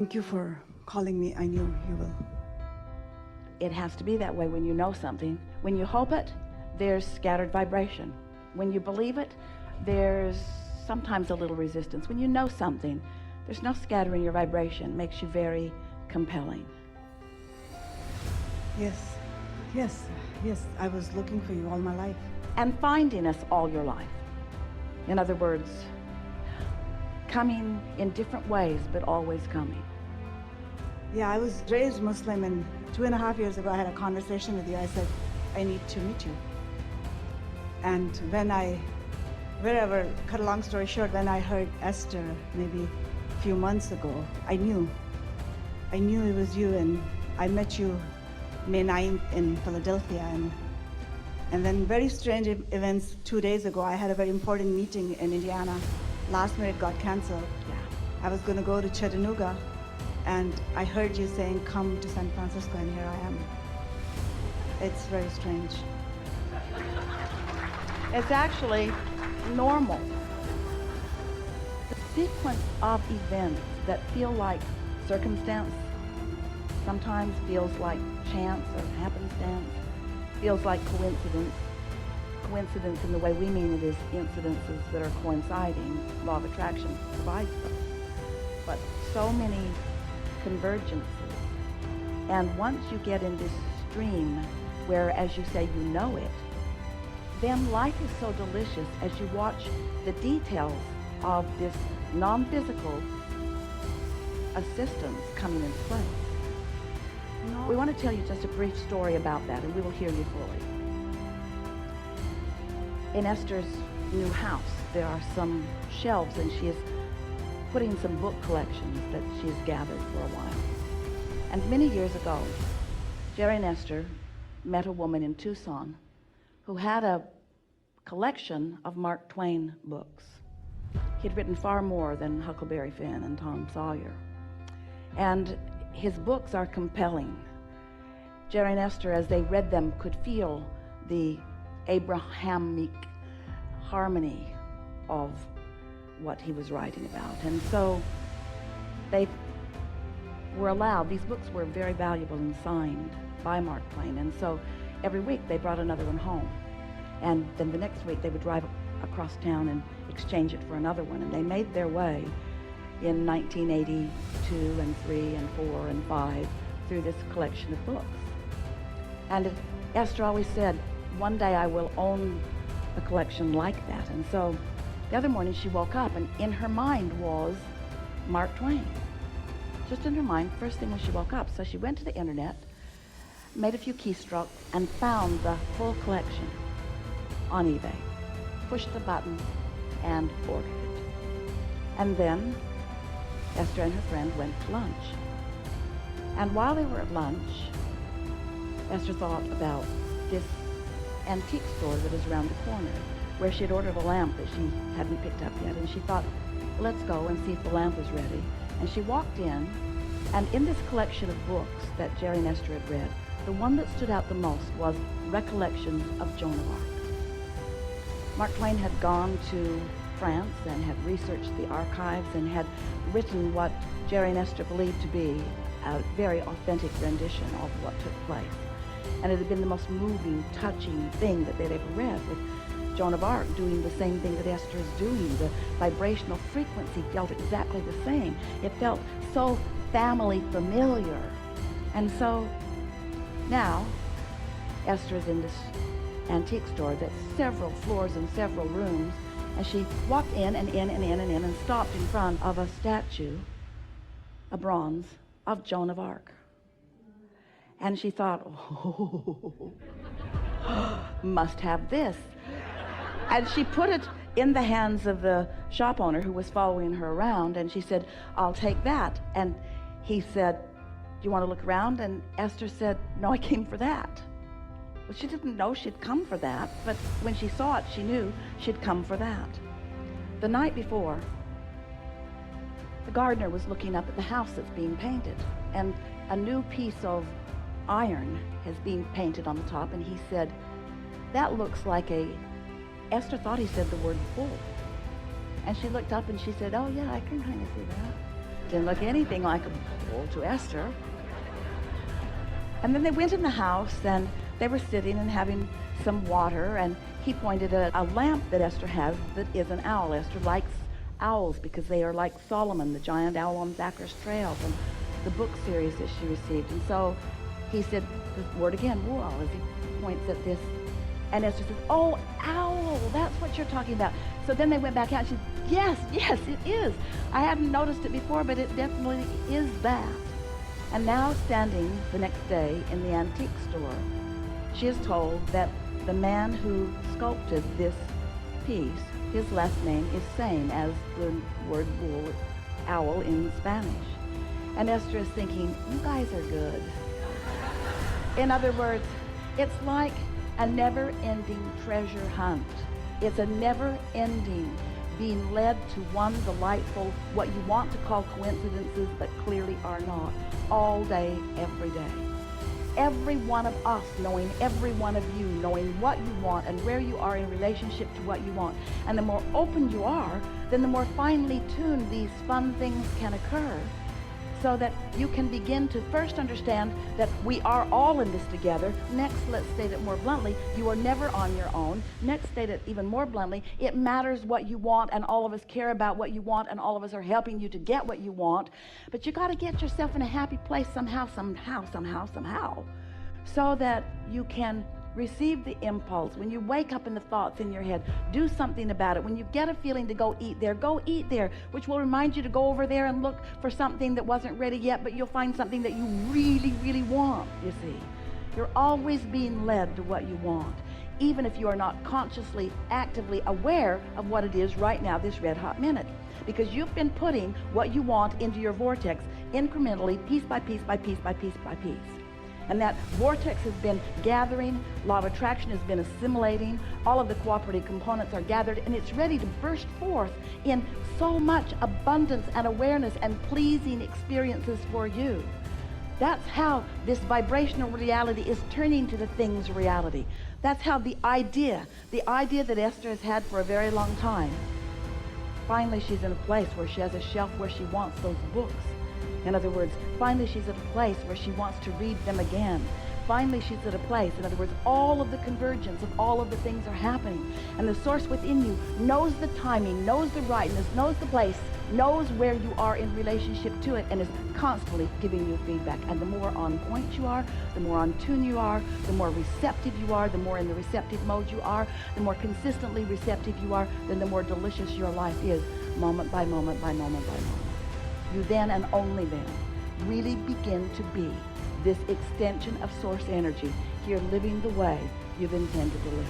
Thank you for calling me. I knew you will. It has to be that way when you know something. When you hope it, there's scattered vibration. When you believe it, there's sometimes a little resistance. When you know something, there's no scattering your vibration. It makes you very compelling. Yes. I was looking for you all my life. And finding us all your life. In other words, coming in different ways, but always coming. Yeah, I was raised Muslim, and 2.5 years ago I had a conversation with you. I said, I need to meet you. And cut a long story short, when I heard Esther maybe a few months ago, I knew it was you, and I met you May 9th in Philadelphia, and then very strange events 2 days ago. I had a very important meeting in Indiana. Last minute got canceled. Yeah. I was going to go to Chattanooga, and I heard you saying, come to San Francisco, and here I am. It's very strange. It's actually normal. The sequence of events that feel like circumstance sometimes feels like chance or happenstance, feels like coincidence. Coincidence in the way we mean it is incidences that are coinciding. Law of attraction provides those. But so many convergences. And once you get in this stream where, as you say, you know it, then life is so delicious as you watch the details of this non-physical assistance coming into place. No. We want to tell you just a brief story about that, and we will hear you fully. In Esther's new house, there are some shelves, and she is putting some book collections that she has gathered for a while. And many years ago, Jerry and Esther met a woman in Tucson who had a collection of Mark Twain books. He had written far more than Huckleberry Finn and Tom Sawyer. And his books are compelling. Jerry and Esther, as they read them, could feel the Abrahamic harmony of what he was writing about. And so they were allowed, these books were very valuable and signed by Mark Twain. And so every week they brought another one home. And then the next week they would drive across town and exchange it for another one. And they made their way in 1982 and 3 and 4 and 5 through this collection of books. And Esther always said, one day I will own a collection like that. And so the other morning she woke up, and in her mind was Mark Twain. Just in her mind, first thing when she woke up. So she went to the internet, made a few keystrokes, and found the full collection on eBay. Pushed the button and ordered it. And then Esther and her friend went to lunch. And while they were at lunch, Esther thought about this antique store that is around the corner, where she had ordered a lamp that she hadn't picked up yet. And she thought, let's go and see if the lamp is ready. And she walked in, and in this collection of books that Jerry and Esther had read, the one that stood out the most was Recollections of Joan of Arc. Mark Twain had gone to France and had researched the archives and had written what Jerry and Esther believed to be a very authentic rendition of what took place. And it had been the most moving, touching thing that they'd ever read, with Joan of Arc doing the same thing that Esther is doing. The vibrational frequency felt exactly the same. It felt so family familiar. And so now Esther is in this antique store that's several floors and several rooms, and she walked in and in and in and in and stopped in front of a statue, a bronze, of Joan of Arc. And she thought, oh, must have this. And she put it in the hands of the shop owner who was following her around, and she said, I'll take that. And he said, do you want to look around? And Esther said, no, I came for that. Well, she didn't know she'd come for that, but when she saw it, she knew she'd come for that. The night before, the gardener was looking up at the house that's being painted, and a new piece of iron has been painted on the top, and he said, that looks like a, Esther thought he said the word bull. And she looked up and she said, oh yeah, I can kind of see that. Didn't look anything like a bull to Esther. And then they went in the house, and they were sitting and having some water, and he pointed at a lamp that Esther has that is an owl. Esther likes owls because they are like Solomon, the giant owl on Zachary's Trail from the book series that she received. And so he said the word again, whoa, as he points at this. And Esther says, oh, owl, that's what you're talking about. So then they went back out and she said, yes, it is. I hadn't noticed it before, but it definitely is that. And now standing the next day in the antique store, she is told that the man who sculpted this piece, his last name is same as the word bull, owl in Spanish. And Esther is thinking, you guys are good. In other words, it's like a never-ending treasure hunt. It's a never-ending being led to one delightful, what you want to call coincidences, but clearly are not, all day, every day. Every one of us knowing every one of you, knowing what you want and where you are in relationship to what you want. And the more open you are, then the more finely tuned these fun things can occur, so that you can begin to first understand that we are all in this together. Next, let's state it more bluntly, you are never on your own. Next, state it even more bluntly, it matters what you want, and all of us care about what you want, and all of us are helping you to get what you want. But you got to get yourself in a happy place somehow, so that you can receive the impulse. When you wake up in the thoughts in your head, do something about it. When you get a feeling to go eat there, which will remind you to go over there and look for something that wasn't ready yet, but you'll find something that you really, really want, you see. You're always being led to what you want, even if you are not consciously, actively aware of what it is right now, this red hot minute. Because you've been putting what you want into your vortex incrementally, piece by piece by piece by piece by piece. And that vortex has been gathering, law of attraction has been assimilating, all of the cooperative components are gathered, and it's ready to burst forth in so much abundance and awareness and pleasing experiences for you. That's how this vibrational reality is turning to the thing's reality. That's how the idea that Esther has had for a very long time, finally she's in a place where she has a shelf where she wants those books. In other words, finally she's at a place where she wants to read them again. Finally she's at a place, in other words, all of the convergence of all of the things are happening. And the source within you knows the timing, knows the rightness, knows the place, knows where you are in relationship to it, and is constantly giving you feedback. And the more on point you are, the more on tune you are, the more receptive you are, the more in the receptive mode you are, the more consistently receptive you are, then the more delicious your life is, moment by moment by moment by moment. You then, and only then, really begin to be this extension of source energy, here living the way you've intended to live.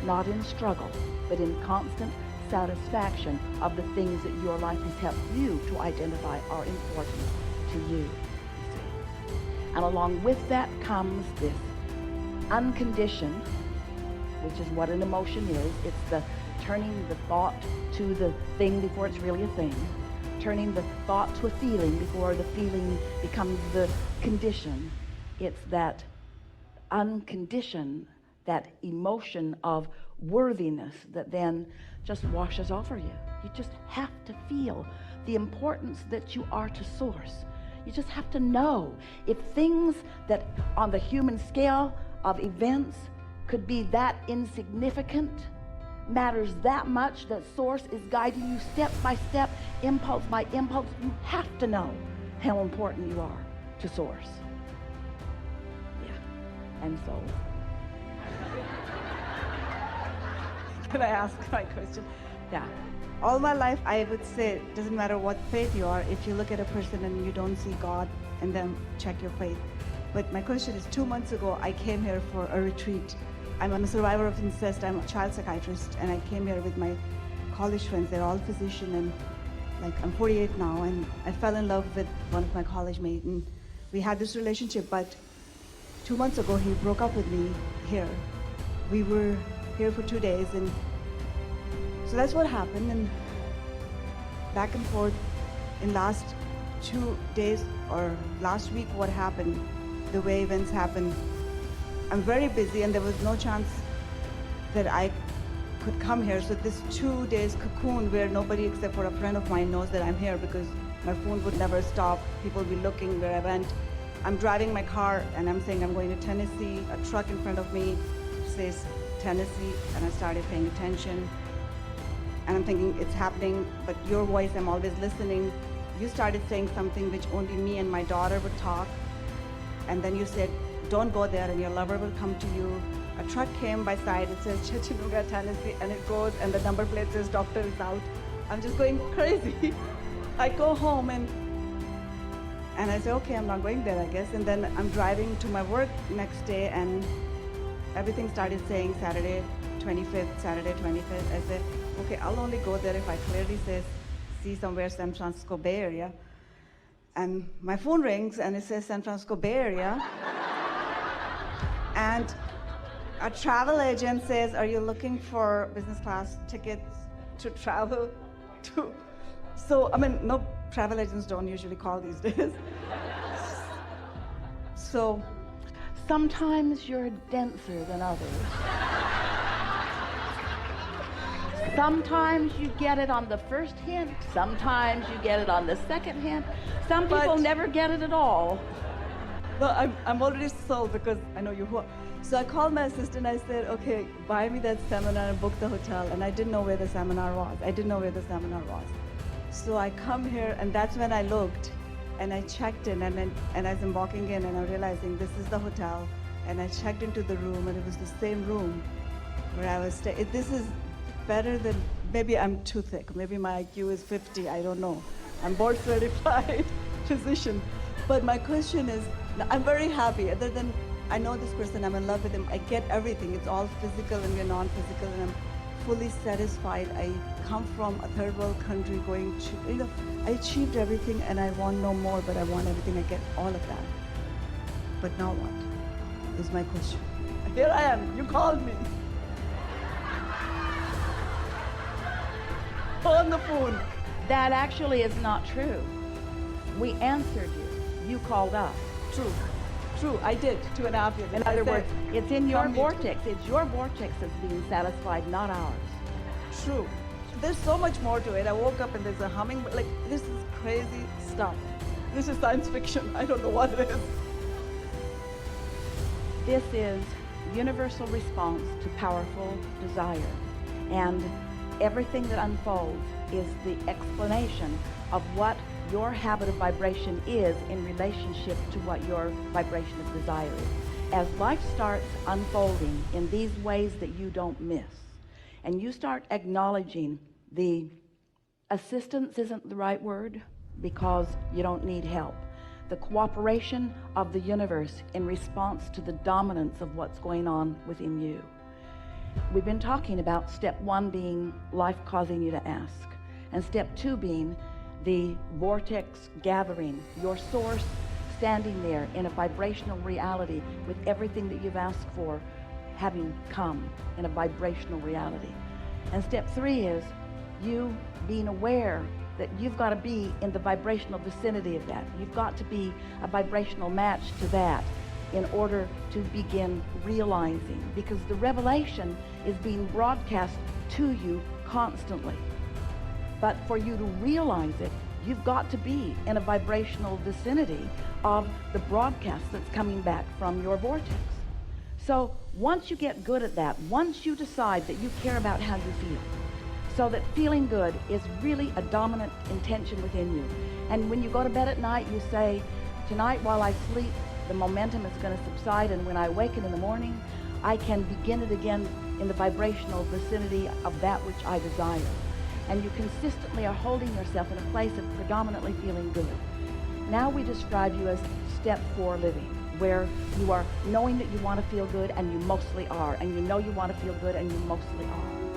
Not in struggle, but in constant satisfaction of the things that your life has helped you to identify are important to you see. And along with that comes this unconditioned, which is what an emotion is. It's the turning the thought to the thing before it's really a thing. Turning the thought to a feeling before the feeling becomes the condition. It's that unconditioned, that emotion of worthiness that then just washes over you. You just have to feel the importance that you are to source. You just have to know if things that on the human scale of events could be that insignificant, matters that much, that source is guiding you step by step, impulse by impulse. You have to know how important you are to source. Yeah. And so Can I ask my question? Yeah. All my life, I would say, it doesn't matter what faith you are, if you look at a person and you don't see God, and then check your faith. But my question is, 2 months ago, I came here for a retreat. I'm a survivor of incest. I'm a child psychiatrist, and I came here with my college friends. They're all physicians, and I'm 48 now, and I fell in love with one of my college mates, and we had this relationship, but 2 months ago, he broke up with me here. We were here for 2 days, and so that's what happened, and back and forth in last 2 days or last week, what happened, the way events happened. I'm very busy, and there was no chance that I could come here. So this 2 days cocoon where nobody except for a friend of mine knows that I'm here, because My phone would never stop. People would be looking where I went. I'm driving my car and I'm saying I'm going to Tennessee. A truck in front of me says Tennessee, and I started paying attention. And I'm thinking it's happening, but your voice, I'm always listening. You started saying something which only me and my daughter would talk. And then you said, don't go there and your lover will come to you. A truck came by side, it says Chattanooga, Tennessee, and it goes, and the number plate says doctor is out. I'm just going crazy. I go home and I say, okay, I'm not going there, I guess. And then I'm driving to my work next day, and everything started saying Saturday 25th, Saturday 25th. I said, okay, I'll only go there if I clearly see somewhere San Francisco Bay Area. And my phone rings and it says San Francisco Bay Area. And a travel agent says, are you looking for business class tickets to travel to? So, I mean, no, travel agents don't usually call these days. So, Sometimes you're denser than others. Sometimes you get it on the first hint. Sometimes you get it on the second hint. Some people never get it at all. well, I'm already sold because I know you. So I called my assistant. I said, okay, buy me that seminar and book the hotel. And I didn't know where the seminar was. So I come here, and that's when I looked, and I checked in, and as I'm walking in, and I'm realizing this is the hotel, and I checked into the room, and it was the same room where I was staying. This is better than, maybe I'm too thick, maybe my IQ is 50, I don't know. I'm board certified physician. But my question is, I'm very happy, other than I know this person, I'm in love with him, I get everything, it's all physical and we're non-physical, and I'm fully satisfied. I come from a third world country going to, I achieved everything and I want no more, but I want everything, I get all of that. But now what is my question? Here I am, you called me. On the phone. That actually is not true. We answered you. You called us. True, I did, 2.5 years. In other words, it's in your vortex. It's your vortex that's being satisfied, not ours. True. There's so much more to it. I woke up and there's a humming, like, this is crazy stuff. This is science fiction. I don't know what it is. This is universal response to powerful desire. And everything that unfolds is the explanation of what your habit of vibration is in relationship to what your vibration of desire is. As life starts unfolding in these ways that you don't miss, and you start acknowledging the assistance isn't the right word because you don't need help, the cooperation of the universe in response to the dominance of what's going on within you. We've been talking about step 1 being life causing you to ask, and step 2 being the vortex gathering, your source standing there in a vibrational reality with everything that you've asked for having come in a vibrational reality. And step 3 is you being aware that you've got to be in the vibrational vicinity of that. You've got to be a vibrational match to that in order to begin realizing, because the revelation is being broadcast to you constantly. But for you to realize it, you've got to be in a vibrational vicinity of the broadcast that's coming back from your vortex. So once you get good at that, once you decide that you care about how you feel, so that feeling good is really a dominant intention within you. And when you go to bed at night, you say, tonight while I sleep, the momentum is going to subside, and when I awaken in the morning, I can begin it again in the vibrational vicinity of that which I desire. And you consistently are holding yourself in a place of predominantly feeling good. Now we describe you as step 4 living, where you are knowing that you want to feel good and you mostly are, and you know you want to feel good and you mostly are.